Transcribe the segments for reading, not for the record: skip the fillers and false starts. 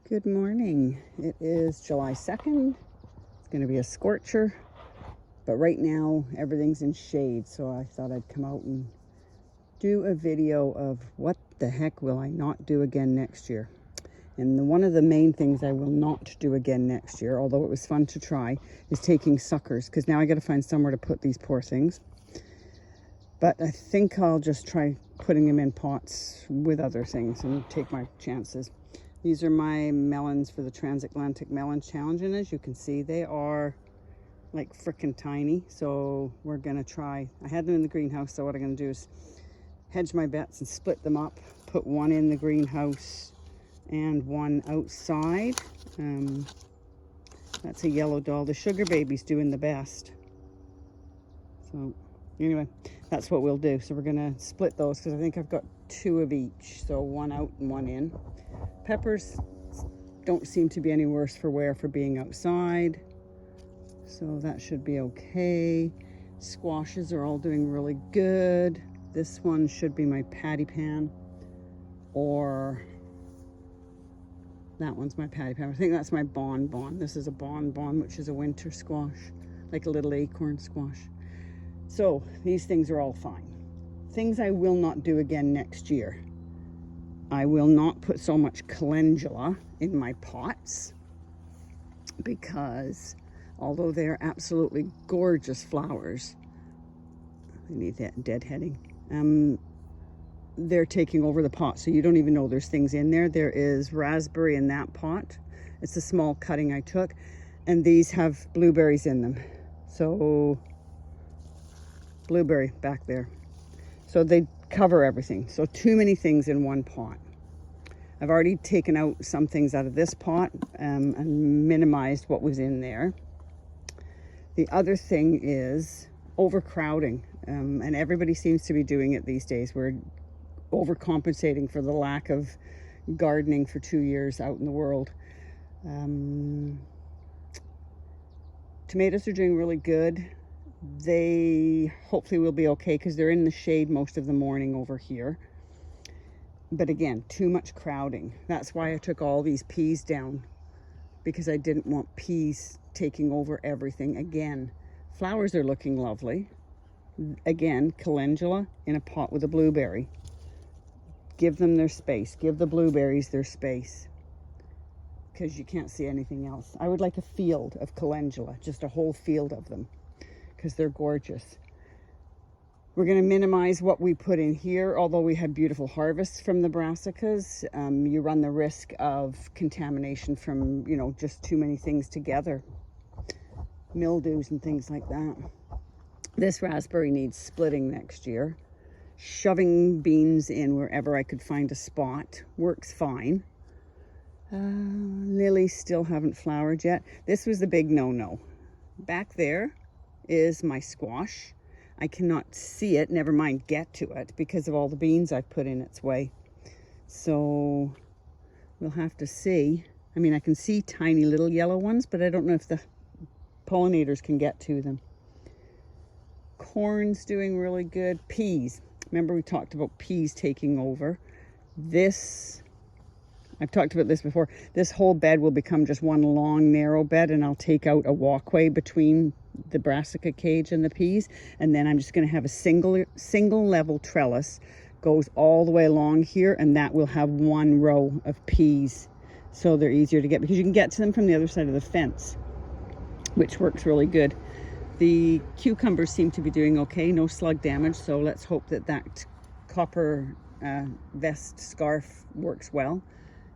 Good morning. It is July 2nd. It's going to be a scorcher, but right now everything's in shade, so I thought I'd come out and do a video of what the heck will I not do again next year. And one of the main things I will not do again next year, although it was fun to try, is taking suckers, because now I got to find somewhere to put these poor things. But I think I'll just try putting them in pots with other things and take my chances. These are my melons for the Transatlantic Melon Challenge, and as you can see, they are like frickin' tiny. So we're gonna try. I had them in the greenhouse, so what I'm gonna do is hedge my bets and split them up. Put one in the greenhouse and one outside. That's a yellow doll. The sugar baby's doing the best. So anyway, that's what we'll do. So we're gonna split those because I think I've got two of each. So one out and one in. Peppers don't seem to be any worse for wear for being outside, so that should be okay. Squashes are all doing really good. This one should be my Patty Pan, or that one's my Patty Pan. I think that's my Bon. This is a Bon, which is a winter squash, like a little acorn squash. So these things are all fine. Things I will not do again next year. I will not put so much calendula in my pots because although they're absolutely gorgeous flowers, I need that deadheading, they're taking over the pot, so you don't even know there's things in there. There is raspberry in that pot. It's a small cutting I took, and these have blueberries in them. So blueberry back there. So they cover everything. So too many things in one pot. I've already taken out some things out of this pot and minimized what was in there. The other thing is overcrowding, and everybody seems to be doing it these days. We're overcompensating for the lack of gardening for 2 years out in the world. Tomatoes are doing really good. They hopefully will be okay because they're in the shade most of the morning over here. But again, too much crowding. That's why I took all these peas down, because I didn't want peas taking over everything. Again, flowers are looking lovely. Again, calendula in a pot with a blueberry. Give them their space. Give the blueberries their space, because you can't see anything else. I would like a field of calendula, just a whole field of them, because they're gorgeous. We're going to minimize what we put in here, although we had beautiful harvests from the brassicas. You run the risk of contamination from, just too many things together. Mildews and things like that. This raspberry needs splitting next year. Shoving beans in wherever I could find a spot works fine. Lilies still haven't flowered yet. This was the big no-no. Back there is my squash. I cannot see it, never mind get to it, because of all the beans I've put in its way. So we'll have to see. I mean, I can see tiny little yellow ones, but I don't know if the pollinators can get to them. Corn's doing really good. Peas. Remember we talked about peas taking over. I've talked about this before. This whole bed will become just one long, narrow bed, and I'll take out a walkway between the brassica cage and the peas, and then I'm just going to have a single level trellis goes all the way along here, and that will have one row of peas, so they're easier to get because you can get to them from the other side of the fence, which works really good. The cucumbers seem to be doing okay, no slug damage, so let's hope that copper vest scarf works well.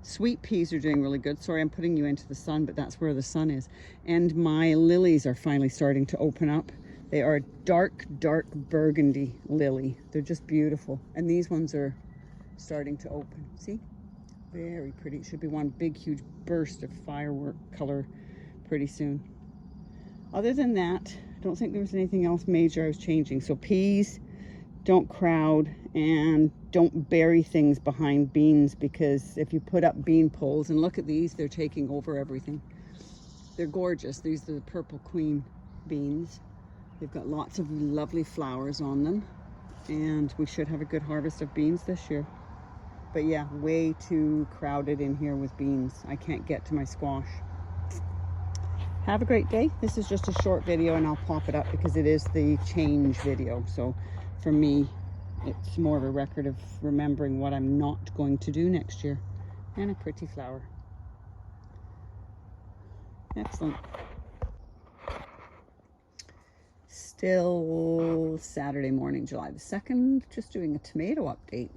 Sweet peas are doing really good. Sorry, I'm putting you into the sun, but that's where the sun is. And my lilies are finally starting to open up. They are dark burgundy lily. They're just beautiful. And these ones are starting to open. See? Very pretty. It should be one big, huge burst of firework color pretty soon. Other than that, I don't think there was anything else major I was changing. So peas, don't crowd, and don't bury things behind beans, because if you put up bean poles, and look at these, they're taking over everything. They're gorgeous. These are the Purple Queen beans. They've got lots of lovely flowers on them, and we should have a good harvest of beans this year. But yeah, way too crowded in here with beans. I can't get to my squash. Have a great day. This is just a short video and I'll pop it up because it is the change video. So for me, it's more of a record of remembering what I'm not going to do next year. And a pretty flower. Excellent. Still Saturday morning, July the 2nd. Just doing a tomato update.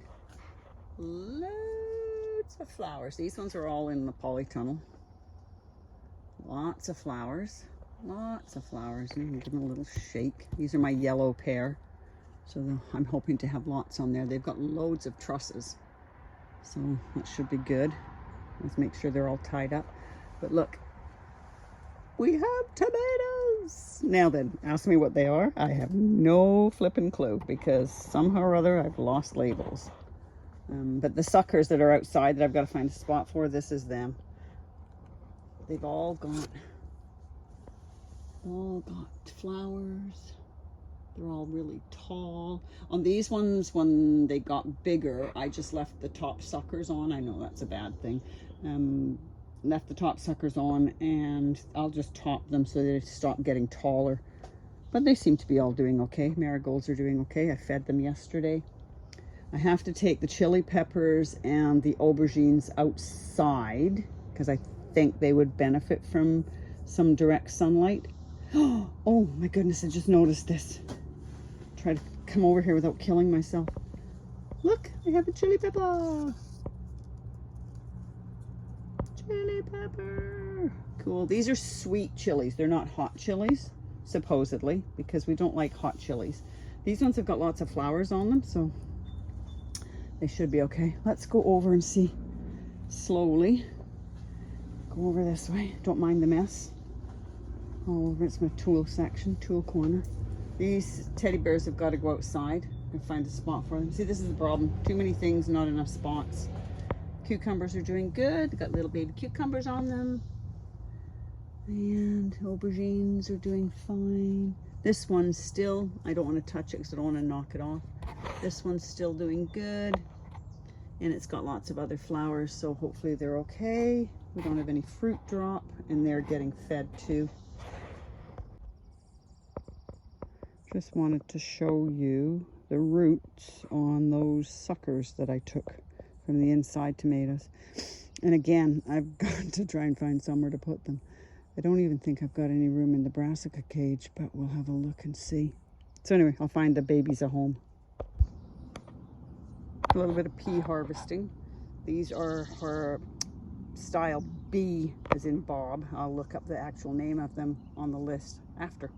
Loads of flowers. These ones are all in the polytunnel. Lots of flowers. Lots of flowers. I'm going to give them a little shake. These are my yellow pear. So I'm hoping to have lots on there. They've got loads of trusses. So that should be good. Let's make sure they're all tied up. But look, we have tomatoes. Now then, ask me what they are. I have no flipping clue because somehow or other I've lost labels. But the suckers that are outside that I've got to find a spot for, this is them. They've all got flowers. They're all really tall. On these ones, when they got bigger, I just left the top suckers on. I know that's a bad thing. Left the top suckers on and I'll just top them so they stop getting taller. But they seem to be all doing okay. Marigolds are doing okay. I fed them yesterday. I have to take the chili peppers and the aubergines outside because I think they would benefit from some direct sunlight. Oh my goodness, I just noticed this. Try to come over here without killing myself. Look, I have a chili pepper. Chili pepper. Cool. These are sweet chilies. They're not hot chilies, supposedly, because we don't like hot chilies. These ones have got lots of flowers on them, so they should be okay. Let's go over and see slowly. Go over this way. Don't mind the mess. All over. It's my tool section, tool corner. These teddy bears have got to go outside and find a spot for them. See, this is the problem. Too many things, not enough spots. Cucumbers are doing good. They've got little baby cucumbers on them. And aubergines are doing fine. This one's still, I don't want to touch it because I don't want to knock it off. This one's still doing good. And it's got lots of other flowers, so hopefully they're okay. We don't have any fruit drop, and they're getting fed too. Just wanted to show you the roots on those suckers that I took from the inside tomatoes. And again, I've got to try and find somewhere to put them. I don't even think I've got any room in the brassica cage, but we'll have a look and see. So anyway, I'll find the babies a home. A little bit of pea harvesting. These are her style B, as in Bob. I'll look up the actual name of them on the list after.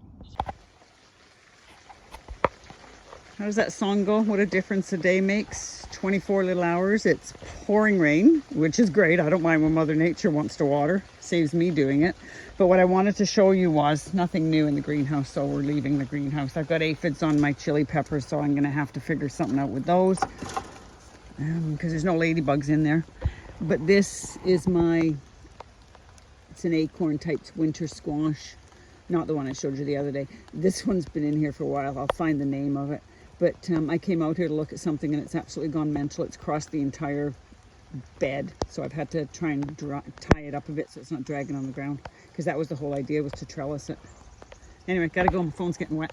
How does that song go? What a difference a day makes. 24 little hours. It's pouring rain, which is great. I don't mind when Mother Nature wants to water. Saves me doing it. But what I wanted to show you was nothing new in the greenhouse, so we're leaving the greenhouse. I've got aphids on my chili peppers, so I'm going to have to figure something out with those because there's no ladybugs in there. But this is it's an acorn type winter squash. Not the one I showed you the other day. This one's been in here for a while. I'll find the name of it. But I came out here to look at something and it's absolutely gone mental. It's crossed the entire bed. So I've had to try and tie it up a bit so it's not dragging on the ground. Because that was the whole idea, was to trellis it. Anyway, gotta go. My phone's getting wet.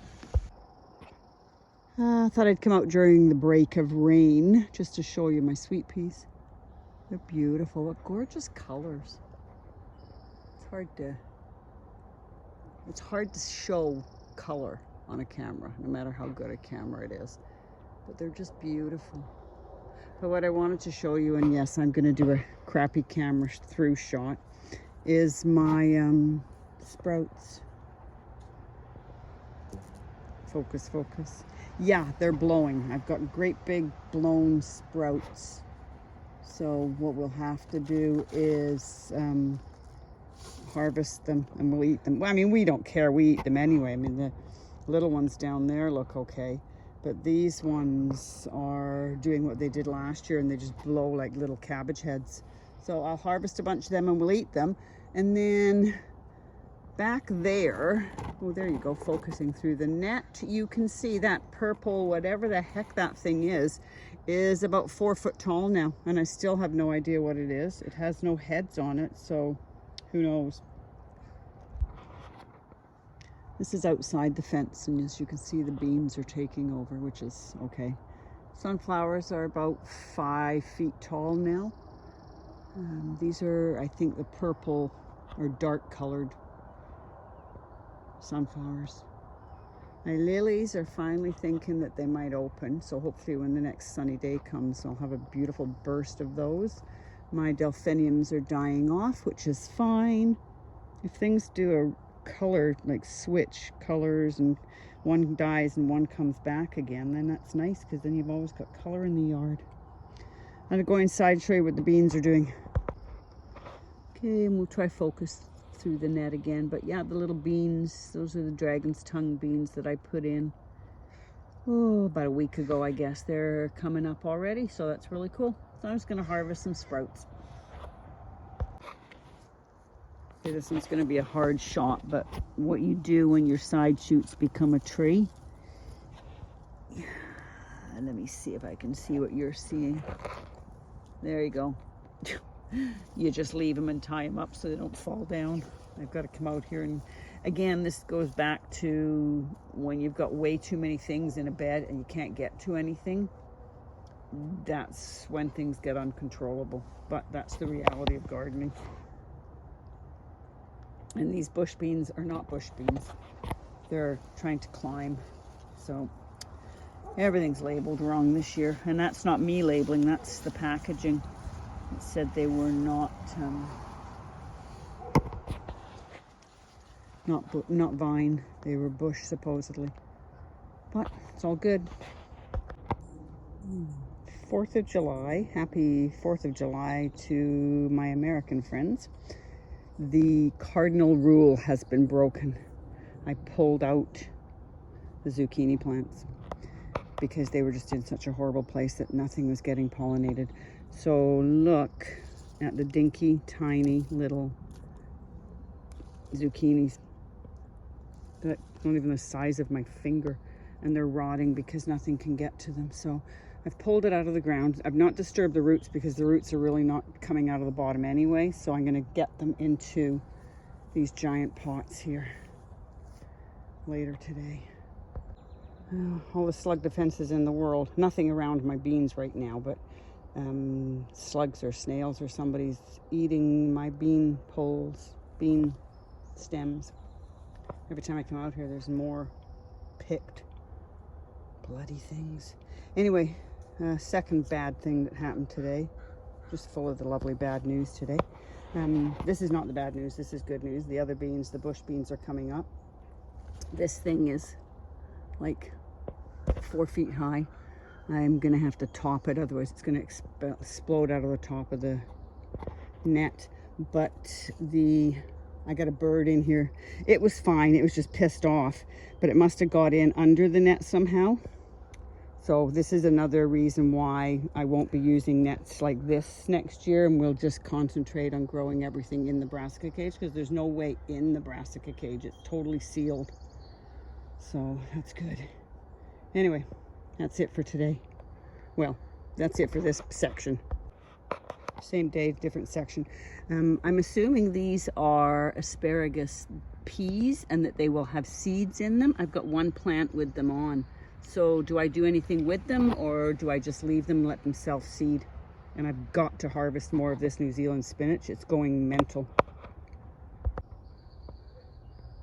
I thought I'd come out during the break of rain just to show you my sweet peas. They're beautiful. What gorgeous colors. It's hard to show color on a camera, no matter how good a camera it is. But they're just beautiful. But what I wanted to show you, and yes, I'm going to do a crappy camera through shot, is my sprouts. Focus, focus. Yeah, they're blowing. I've got great big blown sprouts. So what we'll have to do is harvest them and we'll eat them. Well, I mean, we don't care. We eat them anyway. I mean, the little ones down there look okay. But these ones are doing what they did last year and they just blow like little cabbage heads. So I'll harvest a bunch of them and we'll eat them. And then Back there, oh, there you go, focusing through the net, you can see that purple, whatever the heck that thing is about 4 foot tall now, and I still have no idea what it is. It has no heads on it, so who knows. This is outside the fence, and as you can see, the beans are taking over, which is okay. Sunflowers are about 5 feet tall now. These are, I think, the purple or dark colored sunflowers. My lilies are finally thinking that they might open, so hopefully when the next sunny day comes, I'll have a beautiful burst of those. My delphiniums are dying off, which is fine. If things do a color, like switch colors, and one dies and one comes back again, then that's nice, because then you've always got color in the yard. I'm going to go inside and show you what the beans are doing. Okay, and we'll try focus through the net again, but yeah, the little beans, those are the dragon's tongue beans that I put in, oh, about a week ago, I guess. They're coming up already, so that's really cool. So I'm just going to harvest some sprouts. Okay, this one's going to be a hard shot, but what you do when your side shoots become a tree, let me see if I can see what you're seeing. There you go. You just leave them and tie them up so they don't fall down. I've got to come out here, and again, this goes back to when you've got way too many things in a bed and you can't get to anything. That's when things get uncontrollable, but that's the reality of gardening. And these bush beans are not bush beans. They're trying to climb. So everything's labeled wrong this year, and that's not me labeling, that's the packaging. It said they were not vine, they were bush supposedly, but it's all good. 4th of July, happy 4th of July to my American friends. The cardinal rule has been broken. I pulled out the zucchini plants because they were just in such a horrible place that nothing was getting pollinated. So look at the dinky, tiny little zucchinis that aren't even the size of my finger, and they're rotting because nothing can get to them. So I've pulled it out of the ground. I've not disturbed the roots because the roots are really not coming out of the bottom anyway. So I'm going to get them into these giant pots here later today. All the slug defenses in the world. Nothing around my beans right now, but slugs or snails or somebody's eating my bean poles, bean stems. Every time I come out here, there's more picked bloody things. Anyway, second bad thing that happened today. Just full of the lovely bad news today. This is not the bad news, this is good news. The other beans, the bush beans, are coming up. This thing is like 4 feet high. I'm gonna have to top it, otherwise it's gonna explode out of the top of the net. But I got a bird in here. It was fine, it was just pissed off, but it must have got in under the net somehow. So this is another reason why I won't be using nets like this next year, and we'll just concentrate on growing everything in the brassica cage, because there's no way in the brassica cage. It's totally sealed. So that's good. Anyway, that's it for today. Well, that's it for this section. Same day, different section. I'm assuming these are asparagus peas and that they will have seeds in them. I've got one plant with them on. So do I do anything with them, or do I just leave them and let them self-seed? And I've got to harvest more of this New Zealand spinach. It's going mental.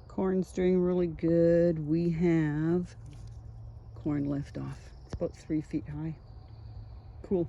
Corn's doing really good. We have corn left off. It's about 3 feet high. Cool.